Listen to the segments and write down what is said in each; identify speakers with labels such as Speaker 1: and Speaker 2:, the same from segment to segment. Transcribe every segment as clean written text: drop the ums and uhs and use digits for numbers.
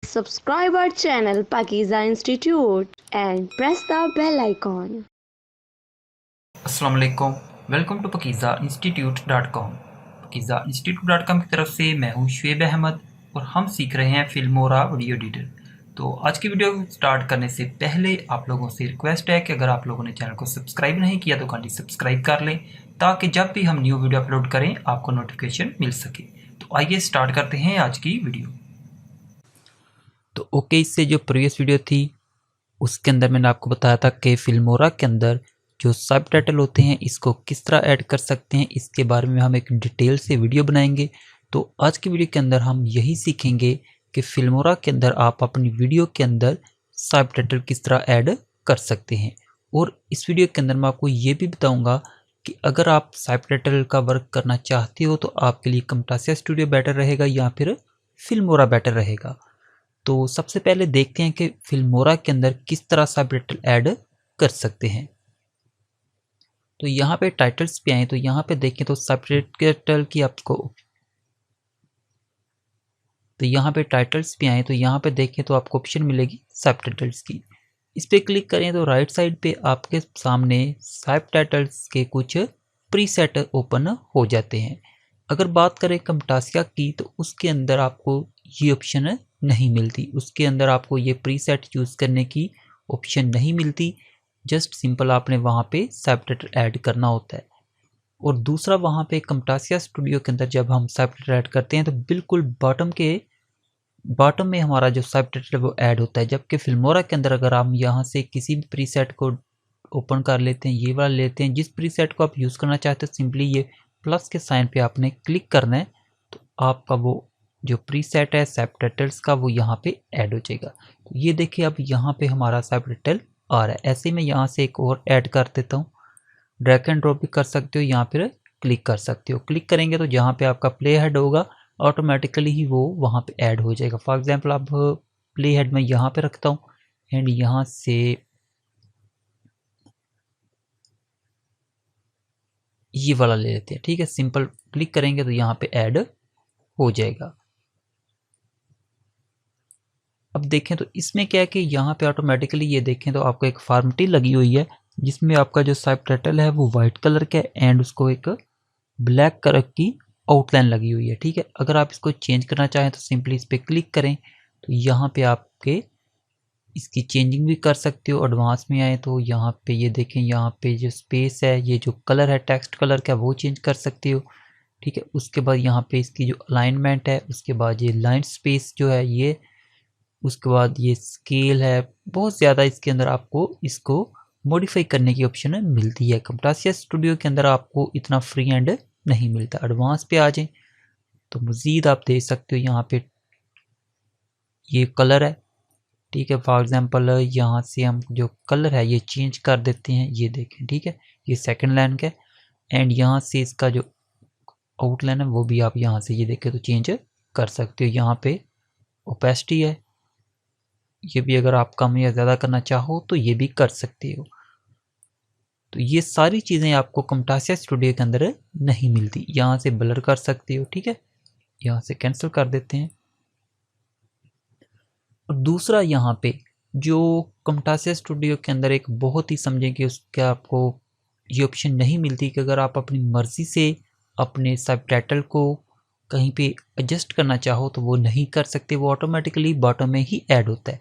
Speaker 1: Subscribe our channel Pakiza Institute and press the bell icon.
Speaker 2: अस्सलाम वालेकुम, welcome to pakizainstitute.com। pakizainstitute.com की तरफ से मैं हूं शुएब अहमद और हम सीख रहे हैं फिल्मोरा वीडियो एडिटर। तो आज की वीडियो स्टार्ट करने से पहले आप लोगों से रिक्वेस्ट है कि अगर आप लोगों ने चैनल को सब्सक्राइब नहीं किया तो काइंडली सब्सक्राइब कर लें ताकि जब भी हम न्यू वीडियो अपलोड करें आपको नोटिफिकेशन मिल सके। तो आइए स्टार्ट करते हैं आज की वीडियो। तो ओके, इससे जो प्रीवियस वीडियो थी उसके अंदर मैंने आपको बताया था कि फिल्मोरा के अंदर जो सब टाइटल होते हैं इसको किस तरह ऐड कर सकते हैं, इसके बारे में हम एक डिटेल से वीडियो बनाएंगे। तो आज की वीडियो के अंदर हम यही सीखेंगे कि फिल्मोरा के अंदर आप अपनी वीडियो के अंदर सब टाइटल किस तरह ऐड कर सकते हैं। और इस वीडियो के अंदर मैं आपको ये भी बताऊंगा कि अगर आप सब टाइटल का वर्क करना चाहते हो तो आपके लिए camtasia स्टूडियो बेटर रहेगा या फिर फिल्मोरा बेटर रहेगा। तो सबसे पहले देखते हैं कि फिल्मोरा के अंदर किस तरह सब टाइटल ऐड कर सकते हैं। तो यहाँ पे टाइटल्स पे आए तो यहाँ पे देखें तो सब टाइटल की आपको यहाँ पे टाइटल्स पे आए तो यहाँ पे देखें तो आपको ऑप्शन मिलेगी सब टाइटल्स की। इस पे क्लिक करें तो राइट साइड पे आपके सामने सब टाइटल्स के कुछ प्रीसेट ओपन हो जाते हैं। अगर बात करें camtasia की तो उसके अंदर आपको ये ऑप्शन नहीं मिलती, उसके अंदर आपको ये प्रीसेट यूज़ करने की ऑप्शन नहीं मिलती। जस्ट सिंपल आपने वहाँ पे सब टाइटल ऐड करना होता है। और दूसरा वहाँ पे camtasia स्टूडियो के अंदर जब हम सब टाइटल ऐड करते हैं तो बिल्कुल बॉटम में हमारा जो सब टाइटल वो ऐड होता है, जबकि फिल्मोरा के अंदर अगर हम यहाँ से किसी भी प्रीसेट को ओपन कर लेते हैं, ये वाला लेते हैं, जिस प्रीसेट को आप यूज़ करना चाहते हैं सिंपली ये प्लस के साइन पे आपने क्लिक करना है तो आपका वो जो प्रीसेट है सब टाइटल्स का वो यहाँ पे ऐड हो जाएगा। तो ये देखिए अब यहाँ पे हमारा सब टाइटल आ रहा है। ऐसे ही मैं यहाँ से एक और ऐड कर देता हूँ, ड्रैग एंड ड्रॉप भी कर सकते हो, यहाँ पर क्लिक कर सकते हो। क्लिक करेंगे तो जहाँ पे आपका प्ले हेड होगा ऑटोमेटिकली ही वो वहाँ पे ऐड हो जाएगा। फॉर एग्जांपल अब प्ले हेड मैं यहाँ पे रखता हूँ एंड यहाँ से ये वाला ले लेते हैं, ठीक है। सिंपल क्लिक करेंगे तो यहाँ पे ऐड हो जाएगा। अब देखें तो इसमें क्या है कि यहाँ पे ऑटोमेटिकली ये देखें तो आपको एक फॉर्मेटिंग लगी हुई है जिसमें आपका जो सब टाइटल है वो वाइट कलर का है एंड उसको एक ब्लैक कलर की आउटलाइन लगी हुई है, ठीक है। अगर आप इसको चेंज करना चाहें तो सिंपली इस पर क्लिक करें तो यहाँ पे आपके इसकी चेंजिंग भी कर सकते हो। एडवांस में आए तो यहाँ पे ये देखें, यहाँ पे जो स्पेस है, ये जो कलर है टेक्स्ट कलर का वो चेंज कर सकते हो, ठीक है। उसके बाद यहाँ पे इसकी जो अलाइनमेंट है, उसके बाद ये लाइन स्पेस जो है ये, उसके बाद ये स्केल है, बहुत ज़्यादा इसके अंदर आपको इसको मॉडिफाई करने की ऑप्शन मिलती है। camtasia स्टूडियो के अंदर आपको इतना फ्री हैंड नहीं मिलता। एडवांस पे आ जाए तो मज़ीद आप देख सकते हो यहाँ पे ये कलर है, ठीक है। फॉर एग्जांपल यहाँ से हम जो कलर है ये चेंज कर देते हैं, ये देखें, ठीक है। ये सेकंड लाइन का एंड यहाँ से इसका जो आउटलाइन है वो भी आप यहाँ से ये देखें तो चेंज कर सकते हो। यहाँ पे ओपेसिटी है, ये भी अगर आप कम या ज़्यादा करना चाहो तो ये भी कर सकते हो। तो ये सारी चीज़ें आपको camtasia स्टूडियो के अंदर नहीं मिलती। यहाँ से ब्लर कर सकते हो, ठीक है। यहाँ से कैंसिल कर देते हैं। और दूसरा यहाँ पे जो camtasia स्टूडियो के अंदर एक बहुत ही समझें कि उसके आपको ये ऑप्शन नहीं मिलती कि अगर आप अपनी मर्ज़ी से अपने सब टाइटल को कहीं पे एडजस्ट करना चाहो तो वो नहीं कर सकते, वो ऑटोमेटिकली बॉटम में ही ऐड होता है।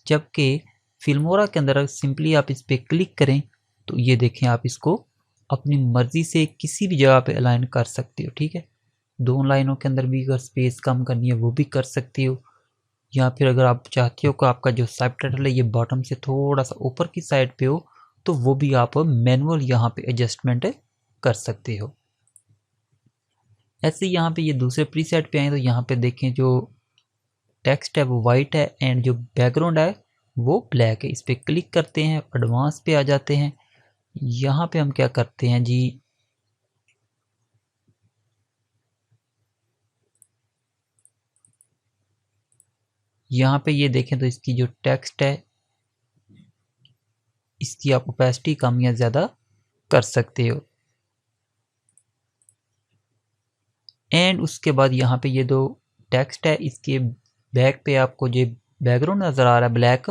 Speaker 2: जबकि फिल्मोरा के अंदर सिंपली आप इस पर क्लिक करें तो ये देखें आप इसको अपनी मर्ज़ी से किसी भी जगह पे अलाइन कर सकते हो, ठीक है। दो लाइनों के अंदर भी अगर स्पेस कम करनी है वो भी कर सकते हो, या फिर अगर आप चाहते हो कि आपका जो सब टाइटल है ये बॉटम से थोड़ा सा ऊपर की साइड पे हो तो वो भी आप मैनुअल यहाँ पे एडजस्टमेंट कर सकते हो। ऐसे यहाँ पे ये दूसरे प्रीसेट पे आए तो यहाँ पे देखें जो टेक्स्ट है वो वाइट है एंड जो बैकग्राउंड है वो ब्लैक है। इस पर क्लिक करते हैं, एडवांस पे आ जाते हैं। यहाँ पे हम क्या करते हैं जी, यहाँ पे ये देखें तो इसकी जो टेक्स्ट है इसकी आप ओपेसिटी कम या ज़्यादा कर सकते हो। एंड उसके बाद यहाँ पे ये दो टेक्स्ट है इसके बैक पे आपको जो बैकग्राउंड नज़र आ रहा है ब्लैक,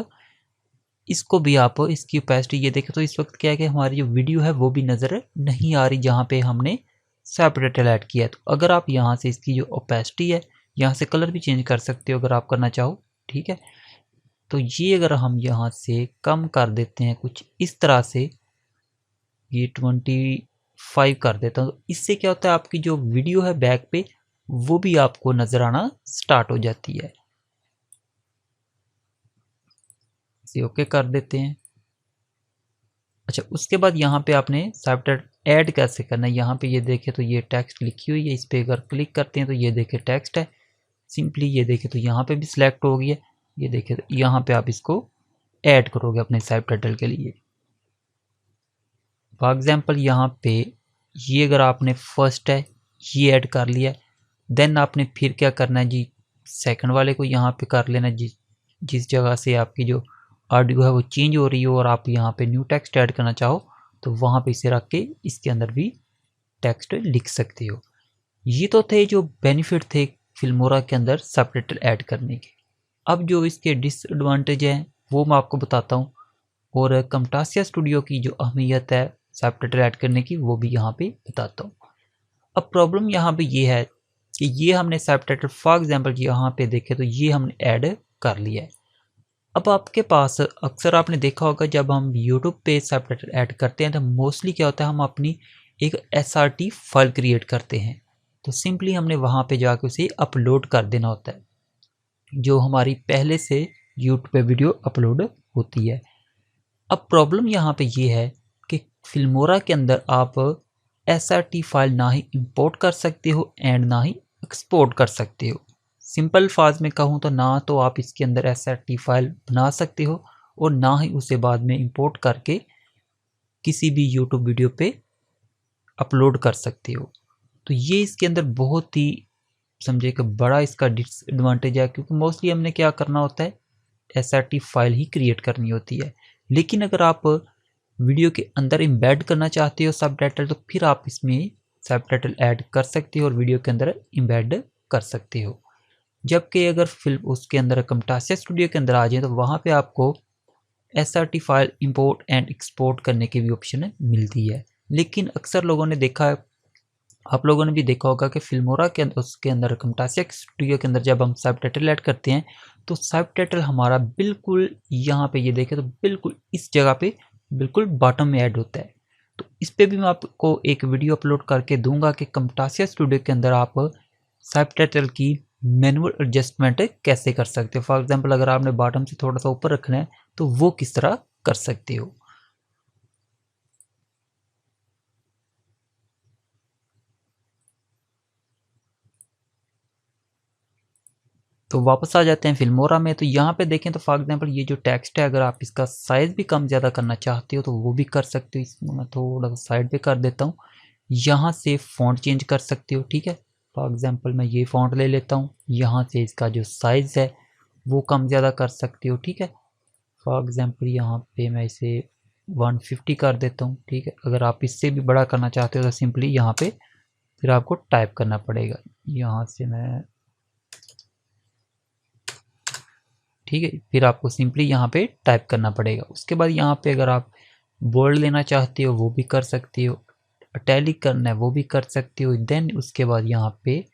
Speaker 2: इसको भी आप इसकी ओपेसिटी ये देखें तो इस वक्त क्या है कि हमारी जो वीडियो है वो भी नज़र नहीं आ रही जहाँ पे हमने सबटाइटल ऐड किया है। तो अगर आप यहाँ से इसकी जो ओपेसिटी है, यहाँ से कलर भी चेंज कर सकते हो अगर आप करना चाहो, ठीक है। तो ये अगर हम यहाँ से कम कर देते हैं कुछ इस तरह से, ये 25 कर देता हूँ, तो इससे क्या होता है आपकी जो वीडियो है बैक पे वो भी आपको नज़र आना स्टार्ट हो जाती है। इसे ओके कर देते हैं। अच्छा, उसके बाद यहाँ पे आपने सबटाइटल ऐड कैसे करना है, यहाँ पे ये देखें तो ये टेक्स्ट लिखी हुई है, इस पर अगर क्लिक करते हैं तो ये देखें टेक्स्ट है। सिंपली ये देखें तो यहाँ पे भी सिलेक्ट हो गई है, ये देखें तो यहाँ पे आप इसको ऐड करोगे अपने सबटाइटल के लिए। फॉर एग्जाम्पल यहाँ पे ये अगर आपने फर्स्ट है ये ऐड कर लिया, देन आपने फिर क्या करना है जी, सेकंड वाले को यहाँ पे कर लेना, जिस जगह से आपकी जो ऑडियो है वो चेंज हो रही हो और आप यहाँ पे न्यू टेक्स्ट ऐड करना चाहो तो वहाँ पे इसे रख के इसके अंदर भी टेक्स्ट लिख सकते हो। ये तो थे जो बेनिफिट थे फिल्मोरा के अंदर सबटाइटल ऐड करने के। अब जो इसके डिसएडवांटेज हैं वो मैं आपको बताता हूँ, और कमटासिया स्टूडियो की जो अहमियत है सबटाइटल ऐड करने की वो भी यहाँ पे बताता हूँ। अब प्रॉब्लम यहाँ पे ये है कि ये हमने सबटाइटल फॉर एग्जांपल यहाँ पे देखे तो ये हमने ऐड कर लिया है। अब आपके पास अक्सर आपने देखा होगा जब हम YouTube पे सबटाइटल ऐड करते हैं तो मोस्टली क्या होता है हम अपनी एक SRT फाइल क्रिएट करते हैं, तो सिंपली हमने वहाँ पे जाके उसे अपलोड कर देना होता है, जो हमारी पहले से YouTube पे वीडियो अपलोड होती है। अब प्रॉब्लम यहाँ पे ये है कि फिल्मोरा के अंदर आप SRT फाइल ना ही इंपोर्ट कर सकते हो एंड ना ही एक्सपोर्ट कर सकते हो। सिंपल फाज में कहूँ तो ना तो आप इसके अंदर SRT फाइल बना सकते हो और ना ही उसे बाद में इंपोर्ट करके किसी भी यूट्यूब वीडियो पे अपलोड कर सकते हो। तो ये इसके अंदर बहुत ही समझे कि बड़ा इसका डिसएडवांटेज है, क्योंकि मोस्टली हमने क्या करना होता है SRT फाइल ही क्रिएट करनी होती है। लेकिन अगर आप वीडियो के अंदर एम्बेड करना चाहते हो सबटाइटल तो फिर आप इसमें सबटाइटल ऐड कर सकते हो और वीडियो के अंदर एम्बेड कर सकते हो। जबकि अगर फिल्म उसके अंदर कमटासिया स्टूडियो के अंदर आ जाए तो वहाँ पे आपको SRT file import and export करने की भी ऑप्शन मिलती है। लेकिन अक्सर लोगों ने देखा है, आप लोगों ने भी देखा होगा कि फिल्मोरा के अंदर उसके अंदर कमटासिया स्टूडियो के अंदर जब हम सबटाइटल ऐड करते हैं तो सबटाइटल हमारा बिल्कुल यहाँ पे ये देखें तो बिल्कुल इस जगह पे बिल्कुल बॉटम में ऐड होता है। तो इस पे भी मैं आपको एक वीडियो अपलोड करके दूंगा कि कमटासिया स्टूडियो के अंदर आप सबटाइटल की मैनुअल एडजस्टमेंट कैसे कर सकते हो। फॉर एग्जांपल अगर आपने बॉटम से थोड़ा सा ऊपर रखना है तो वो किस तरह कर सकते हो। तो वापस आ जाते हैं फिल्मोरा में। तो यहाँ पे देखें तो फॉर एग्जांपल ये जो टेक्स्ट है अगर आप इसका साइज़ भी कम ज़्यादा करना चाहते हो तो वो भी कर सकते हो। इसको मैं थोड़ा सा साइड पे कर देता हूँ। यहाँ से फ़ॉन्ट चेंज कर सकते हो, ठीक है। फॉर एग्जांपल मैं ये फ़ॉन्ट ले लेता हूँ, यहाँ से इसका जो साइज़ है वो कम ज़्यादा कर सकते हो, ठीक है। फॉर एग्जांपल यहाँ पे मैं इसे 150 कर देता हूँ, ठीक है। अगर आप इससे भी बड़ा करना चाहते हो तो सिंपली यहाँ पे फिर आपको टाइप करना पड़ेगा। यहाँ से मैं, ठीक है, फिर आपको सिंपली यहाँ पे टाइप करना पड़ेगा। उसके बाद यहाँ पे अगर आप बोल्ड लेना चाहते हो वो भी कर सकते हो, इटैलिक करना है वो भी कर सकते हो। देन उसके बाद यहाँ पे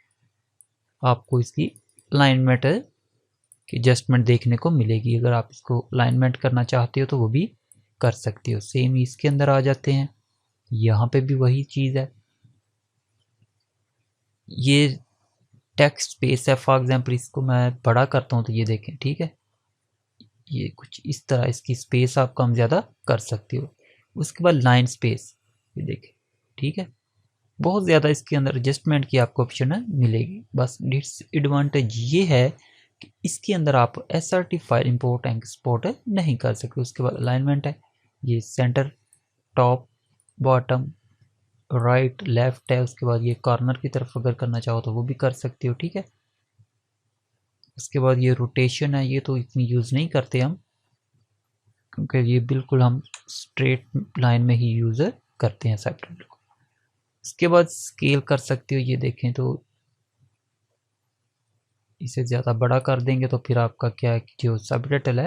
Speaker 2: आपको इसकी अलाइनमेंट की एडजस्टमेंट देखने को मिलेगी। अगर आप इसको अलाइनमेंट करना चाहते हो तो वो भी कर सकते हो। सेम ही इसके अंदर आ जाते हैं, यहाँ पे भी वही चीज़ है। ये टेक्स्ट स्पेस है, फॉर एग्जांपल इसको मैं बड़ा करता हूँ तो ये देखें, ठीक है, ये कुछ इस तरह इसकी स्पेस आप कम ज़्यादा कर सकते हो। उसके बाद लाइन स्पेस, ये देखें, ठीक है, बहुत ज़्यादा इसके अंदर एडजस्टमेंट की आपको ऑप्शन मिलेगी। बस डिसएडवांटेज ये है कि इसके अंदर आप SRT file import and export नहीं कर सकते। उसके बाद अलाइनमेंट है, ये centre, top, bottom, right, left है। उसके बाद ये कॉर्नर की तरफ अगर करना चाहो तो वो भी कर सकते हो, ठीक है। उसके बाद ये रोटेशन है, ये तो इतनी यूज़ नहीं करते हम, क्योंकि ये बिल्कुल हम स्ट्रेट लाइन में ही यूज़ करते हैं सबटाइटल को। उसके बाद स्केल कर सकते हो, ये देखें तो इसे ज़्यादा बड़ा कर देंगे तो फिर आपका क्या है कि जो सब टाइटल है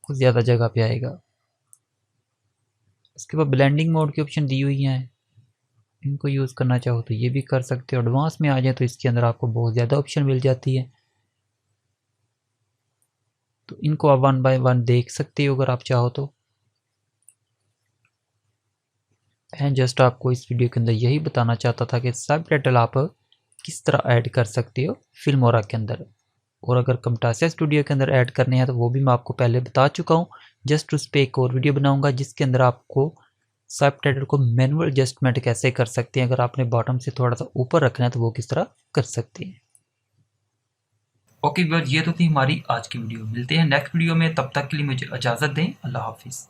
Speaker 2: वो ज़्यादा जगह पे आएगा। इसके बाद ब्लेंडिंग मोड की ऑप्शन दी हुई हैं, इनको यूज़ करना चाहो तो ये भी कर सकते हो। एडवांस में आ जाए तो इसके अंदर आपको बहुत ज़्यादा ऑप्शन मिल जाती है, तो इनको आप 1 बाय 1 देख सकते हो अगर आप चाहो तो। मैं जस्ट आपको इस वीडियो के अंदर यही बताना चाहता था कि सब टाइटल आप किस तरह ऐड कर सकते हो फिल्मोरा के अंदर, और अगर camtasia स्टूडियो के अंदर ऐड करने हैं तो वो भी मैं आपको पहले बता चुका हूँ। जस्ट उस पर एक और वीडियो बनाऊंगा जिसके अंदर आपको सब टाइटल को मैनुअल एडजस्टमेंट कैसे कर सकते हैं, अगर आपने बॉटम से थोड़ा सा ऊपर रखना है तो वो किस तरह कर सकते हैं। ओके व्यूअर्स, ये तो थी हमारी आज की वीडियो। मिलते हैं नेक्स्ट वीडियो में, तब तक के लिए मुझे इजाज़त दें। अल्लाह हाफिज़।